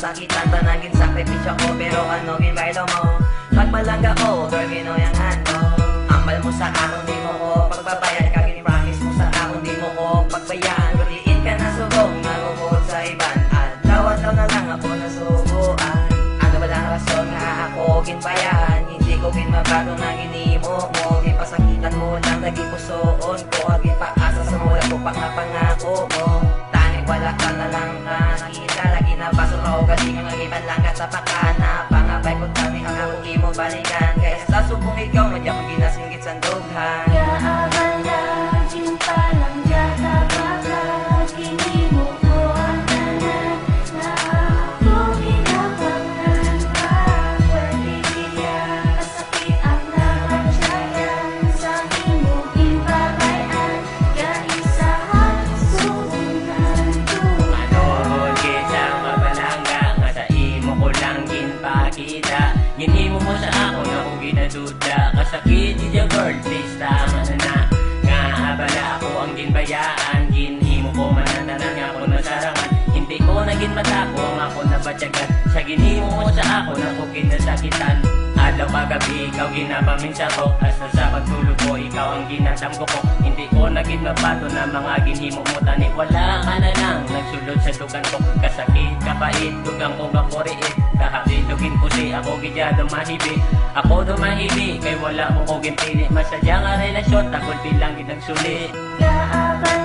masakitan tanagin sakripisyo ko. Pero ano ginbaylo mo pagmalangga ko, dormino yung ano. Ambal mo sa akin, di mo ko pagbabayad. Kagin-promise mo sa akin, di mo ko pagbayaan. Guliin ka na subong, naguhod sa iban. At daw na lang ako nasubuan. Ano walang rason nga ako ginbayan. Hindi ko ginmabago na ginimo mo. Gipasakitan mo lang, naging pusoon ko. Agin paasa sa mula ko pang napangako mo. Tanig wala ka na lang ka nakita. Lagi na baso ka o galingan ang iban lang ka sa pakana. Pangabay ko tani ang ako mo balikan. Kaya sa subong ikaw, madya ko ginasinggit sa dughan. Kaabang laging palang yata bakit kinimo ko ang tanan na ako ginabangan pa. Pwede kaya kasakit ang nakatsayan sa imong imbabayan. Kaisahan subunan ko. Manood kitang mabalangga nga sa imo ko lang ginpakita. Ginimo mo sa ako na kung ginaduda. Kasakit di dya girl, please tama na. Nga abala ako ang ginbayaan. Ginhimo ko manananan nga ako nasarangan. Hindi ko naging matako ang ako nabatyagan. Sa ginimo mo sa ako na ko kinasakitan. Adlaw pagabi ikaw ginapaminsa ko. Hasta sa pagtulog ko ikaw ang ginatanggo ko. Hindi ko naging mabato na mga ginhimo mo tani. Wala ka na lang nagsulod sa dugan ko. Kasakit, kapait, dugang ko kaporiit. Kahapit, dugin ko si ako gidyado mahibi. Ako dumahibi, kay wala mo ko ginpili. Masadya nga relasyon, takot bilang ginagsulit. Kaabang